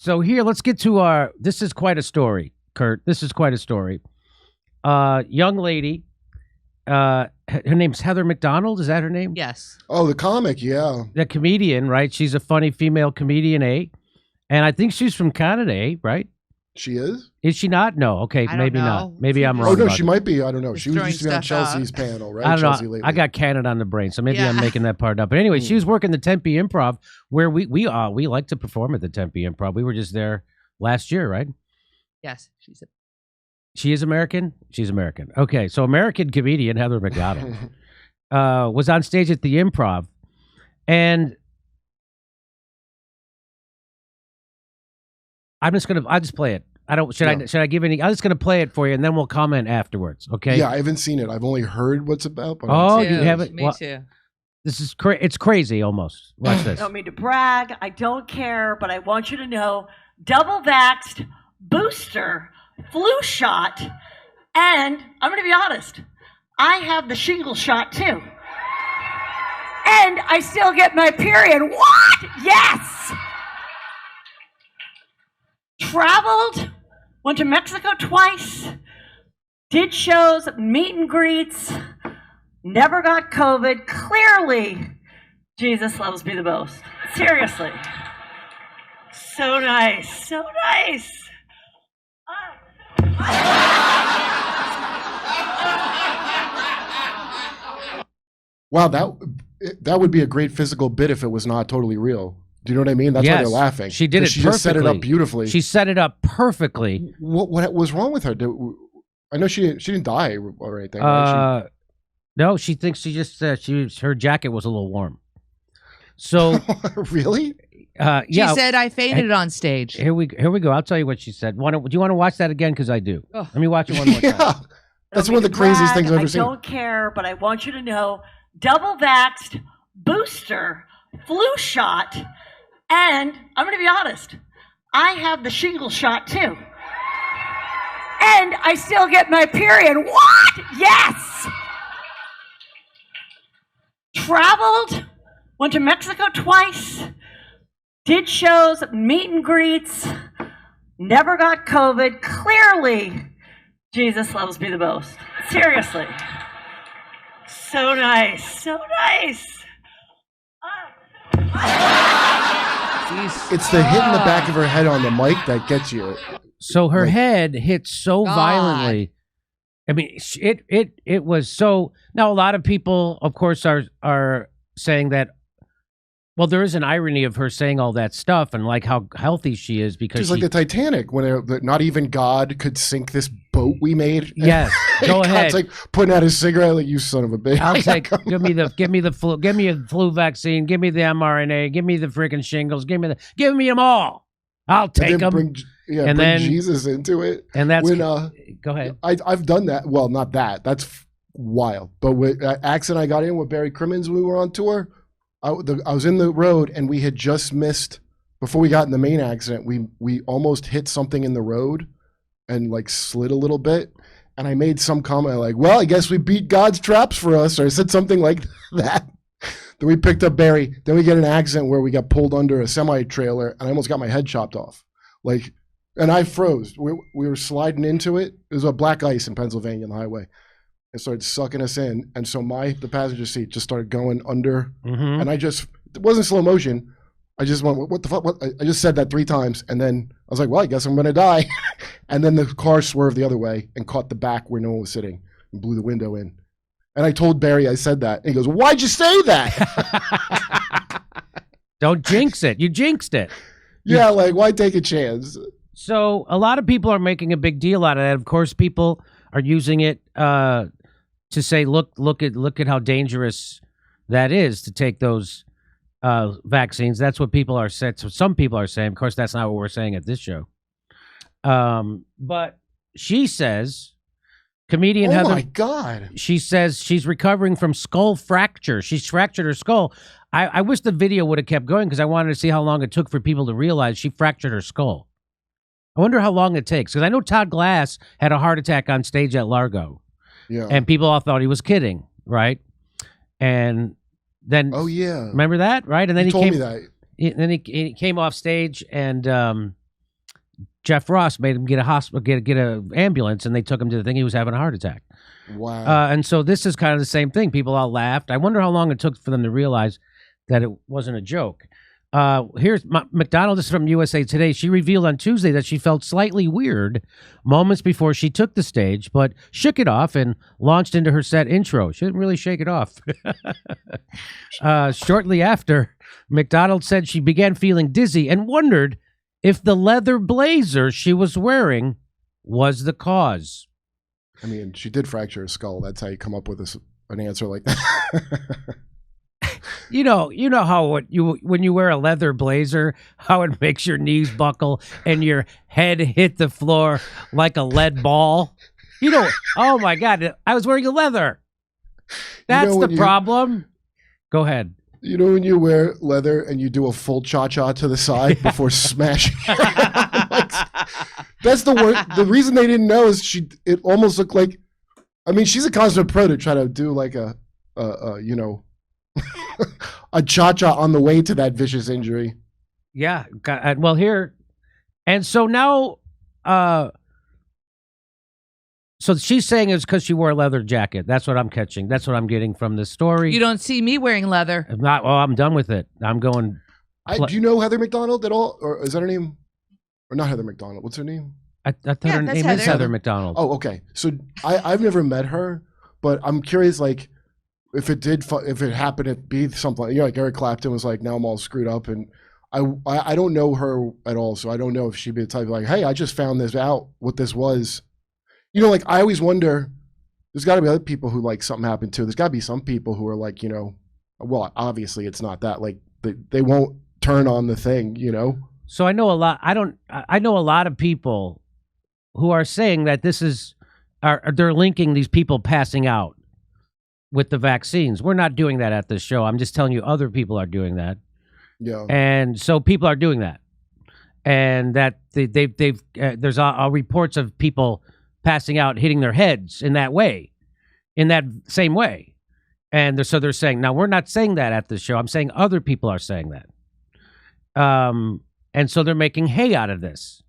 So here, let's get to our. This is quite a story, Kurt. This is quite a story. Young lady. Her name's Heather McDonald. Is that her name? Yes. Oh, the comic, yeah. The comedian, right? She's a funny female comedian, eh? And I think she's from Canada, eh? Right? She is? Is she not? No. Okay, I don't maybe know. not. Maybe I'm wrong. Oh, no, about she it. might be. I don't know. Just She was used to be on throwing stuff Chelsea's out. panel, right? I don't Chelsea know. lately. I got Canada on the brain, so maybe I'm Yeah. making that part up. But anyway, she was working the Tempe Improv, where we like to perform at the Tempe Improv. We were just there last year, right? Yes. She is American? She's American. Okay, so American comedian Heather McDonald was on stage at the Improv, and I'll just play it. Should I give any? I'm just gonna play it for you, and then we'll comment afterwards. Okay? Yeah, I haven't seen it. I've only heard what's about. But Oh, Me you too. haven't? Me Well, too. this is it's crazy almost. Watch I this. don't mean to brag. I don't care, but I want you to know, double vaxxed, booster, flu shot, and I'm going to be honest, I have the shingle shot too. And I still get my period. What? Yes! Traveled, went to Mexico twice, did shows, meet and greets, never got COVID. Clearly, Jesus loves me the most. Seriously. So nice. So nice. Wow, that would be a great physical bit if it was not totally real. Do you know what I mean? That's why Yes, they're laughing. she did 'Cause it She just set it perfectly. up beautifully. She set it up perfectly. What was wrong with her? I know she didn't die or anything. Right? No, she thinks she just her jacket was a little warm. So Really? She yeah. said I fainted on stage. Here we go. I'll tell you what she said. Do you want to watch that again? Because I do. Ugh. Let me watch it one more time. Yeah. That's Don't one of mean the to craziest brag. things I've ever seen. I don't care, but I want you to know, double vaxxed, booster, flu shot, and I'm going to be honest, I have the shingle shot too. And I still get my period. What? Yes! Traveled, went to Mexico twice, did shows, meet and greets, never got COVID. Clearly, Jesus loves me the most. Seriously. So nice. So nice. Jeez. It's the hit in the back of her head on the mic that gets you. So her Like- head hit so God. violently. I mean, it was so. Now a lot of people, of course, are saying that. Well, there is an irony of her saying all that stuff and like how healthy she is because Just like the Titanic, when not even God could sink this boat we made. Yes, go God's ahead. like putting out his cigarette, like, you son of a bitch. I'll take. Give me the flu. Give me a flu vaccine. Give me the mRNA. Give me the freaking shingles. Give me them all. I'll And take then them. bring And then- Jesus into it. And that's When, go ahead. I've done that. Well, not that. That's wild. But with Axe and I got in with Barry Crimmins when we were on tour. I was in the road and we had just missed, before we got in the main accident, we almost hit something in the road and like slid a little bit. And I made some comment like, well, I guess we beat God's traps for us. Or I said something like that. Then we picked up Barry. Then we get an accident where we got pulled under a semi-trailer and I almost got my head chopped off. Like, and I froze. We were sliding into it. It was a black ice in Pennsylvania on the highway. It started sucking us in. And so the passenger seat just started going under. Mm-hmm. And it wasn't slow motion. I just went, what the fuck? What? I just said that 3 times. And then I was like, well, I guess I'm going to die. And then the car swerved the other way and caught the back where no one was sitting and blew the window in. And I told Barry I said that. And he goes, why'd you say that? Don't jinx it. You jinxed it. Yeah, like, why take a chance? So a lot of people are making a big deal out of that. Of course, people are using it to say, look at how dangerous that is to take those vaccines. That's what people are saying. So some people are saying. Of course, that's not what we're saying at this show. But she says, comedian Oh Heather. my God. She says she's recovering from skull fracture. She's fractured her skull. I wish the video would have kept going because I wanted to see how long it took for people to realize she fractured her skull. I wonder how long it takes because I know Todd Glass had a heart attack on stage at Largo. Yeah. And people all thought he was kidding, right? And then, Oh yeah. remember that, right? And then You he told came. me that. Then he came off stage, and Jeff Ross made him get a hospital, get a ambulance, and they took him to the thing. He was having a heart attack. Wow. And so this is kind of the same thing. People all laughed. I wonder how long it took for them to realize that it wasn't a joke. Here's McDonald is from USA Today. She revealed on Tuesday that she felt slightly weird moments before she took the stage, but shook it off and launched into her set intro. She didn't really shake it off. Shortly after, McDonald said she began feeling dizzy and wondered if the leather blazer she was wearing was the cause. I mean, she did fracture her skull. That's how you come up with an answer like that. You know how when you wear a leather blazer, how it makes your knees buckle and your head hit the floor like a lead ball. Oh my God, I was wearing a leather. That's the problem. Go ahead. You know when you wear leather and you do a full cha-cha to the side before smashing? That's the word. The reason they didn't know is it almost looked like, I mean, she's a consummate pro to try to do like a cha-cha on the way to that vicious injury. Yeah. Well, here. And so now, so she's saying it's because she wore a leather jacket. That's what I'm catching. That's what I'm getting from this story. You don't see me wearing leather. If not, well, I'm done with it. I'm going. Do you know Heather McDonald at all? Or is that her name? Or not Heather McDonald. What's her name? I thought her name is Heather. Heather McDonald. Oh, okay. So I've never met her, but I'm curious, like, if it happened to be something, like Eric Clapton was like, now I'm all screwed up, and I don't know her at all, so I don't know if she'd be the type of like, hey, I just found this out, what this was. Like, I always wonder, there's got to be other people who, like, something happened to. There's got to be some people who are like, well, obviously it's not that. Like, they won't turn on the thing, So I know a lot. I know a lot of people who are saying that they're linking these people passing out with the vaccines. We're not doing that at this show. I'm just telling you other people are doing that. Yeah. And so people are doing that. And that there's reports of people passing out, hitting their heads in that way, in that same way. And so they're saying, now we're not saying that at this show. I'm saying other people are saying that. And so they're making hay out of this.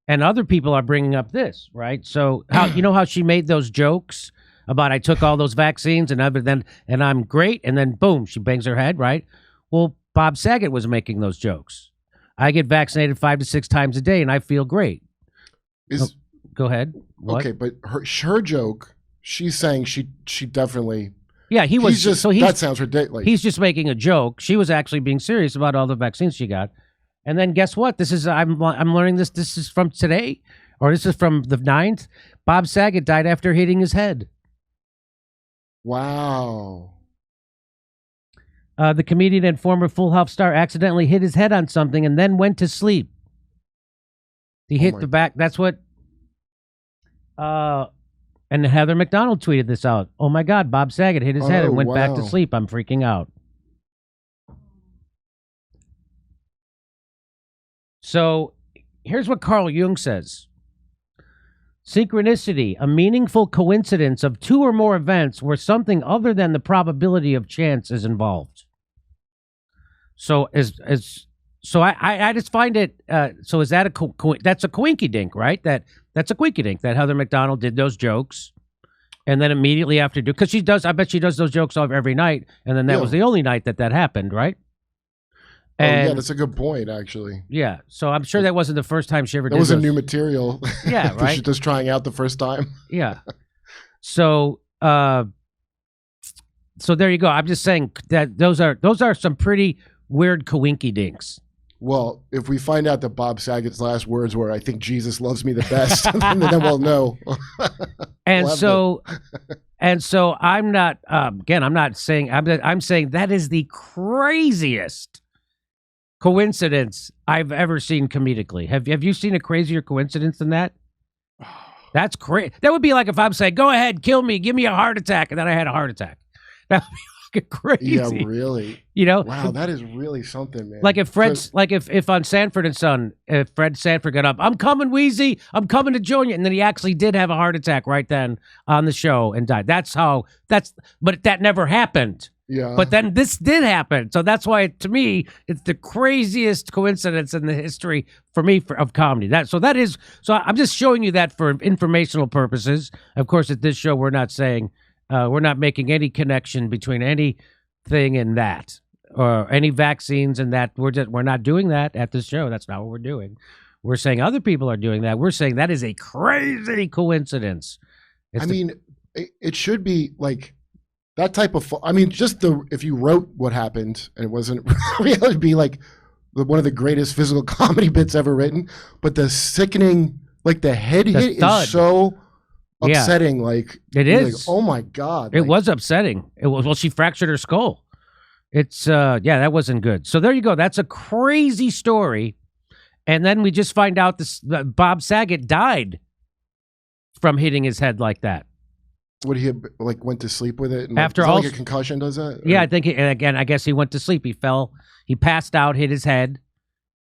And other people are bringing up this, right? So how she made those jokes about I took all those vaccines and I'm great, and then boom, she bangs her head, right? Well, Bob Saget was making those jokes. I get vaccinated 5 to 6 times a day and I feel great. Go ahead. What? Okay, but her joke, she's saying she definitely. Yeah, that sounds ridiculous. He's just making a joke. She was actually being serious about all the vaccines she got. And then guess what? I'm learning this. This is from today, or this is from the 9th. Bob Saget died after hitting his head. Wow. The comedian and former Full House star accidentally hit his head on something and then went to sleep. He hit the back. That's what. And Heather McDonald tweeted this out. Oh my God, Bob Saget hit his head and went back to sleep. I'm freaking out. So here's what Carl Jung says. Synchronicity, a meaningful coincidence of 2 or more events where something other than the probability of chance is involved. So I just find it. So is that that's a coinky dink, right? That's a coinky dink that Heather McDonald did those jokes, and then immediately after because she does. I bet she does those jokes every night, and then that was the only night that happened, right? And, yeah, that's a good point, actually. Yeah, so I'm sure that wasn't the first time she ever did those. That was a new material. Yeah, right? She's just trying out the first time. Yeah. So there you go. I'm just saying that those are some pretty weird coinky dinks. Well, if we find out that Bob Saget's last words were, I think Jesus loves me the best, then we'll know. And so I'm not, again, I'm saying that is the craziest coincidence I've ever seen comedically. Have you seen a crazier coincidence than that? That's crazy. That would be like if I'm saying, go ahead, kill me, give me a heart attack, and then I had a heart attack. That would be fucking crazy. Yeah, really. Wow, that is really something, man. Like if if on Sanford and Son, if Fred Sanford got up, I'm coming, Wheezy, I'm coming to join you, and then he actually did have a heart attack right then on the show and died. But that never happened. Yeah. But then this did happen. So that's why, to me, it's the craziest coincidence in the history for me of comedy. So I'm just showing you that for informational purposes. Of course, at this show, we're not saying, we're not making any connection between anything and that or any vaccines and that. We're not doing that at this show. That's not what we're doing. We're saying other people are doing that. We're saying that is a crazy coincidence. It should be like that type of. If you wrote what happened and it wasn't real, it'd be like one of the greatest physical comedy bits ever written. But the sickening, like the head hit, is so upsetting. Like it is. Like, oh my god! It was upsetting. It was. Well, she fractured her skull. It's that wasn't good. So there you go. That's a crazy story. And then we just find out that Bob Saget died from hitting his head like that. Would he have went to sleep with it? And after all, like a concussion does that? Yeah, I think. Again, I guess he went to sleep. He fell. He passed out, hit his head.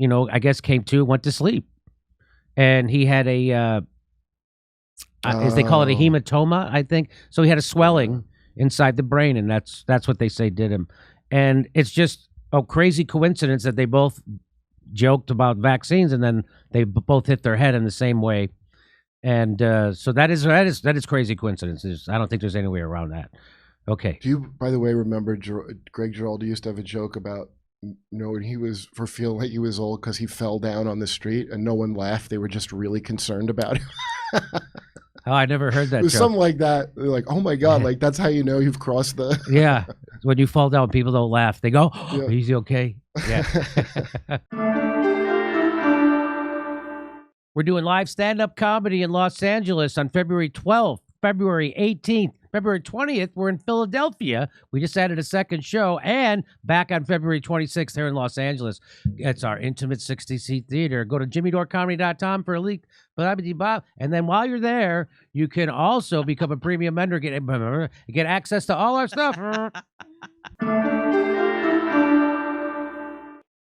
I guess came to, went to sleep, and he had a, as they call it, a hematoma. I think so. He had a swelling inside the brain, and that's what they say did him. And it's just a crazy coincidence that they both joked about vaccines, and then they both hit their head in the same way. And so that is crazy coincidences. I don't think there's any way around that. Okay. Do you, by the way, remember Greg Giraldo used to have a joke about when he was feeling like he was old because he fell down on the street and no one laughed. They were just really concerned about him. Oh, I never heard that. It was joke. Something like that. They're like, oh my god, like that's how you know you've crossed the. Yeah, when you fall down, people don't laugh. They go, oh, yeah. Is he okay? Yeah. We're doing live stand-up comedy in Los Angeles on February 12th, February 18th, February 20th. We're in Philadelphia. We just added a second show, and back on February 26th here in Los Angeles. It's our intimate 60-seat theater. Go to jimmydorecomedy.com for a link. And then while you're there, you can also become a premium member, get access to all our stuff.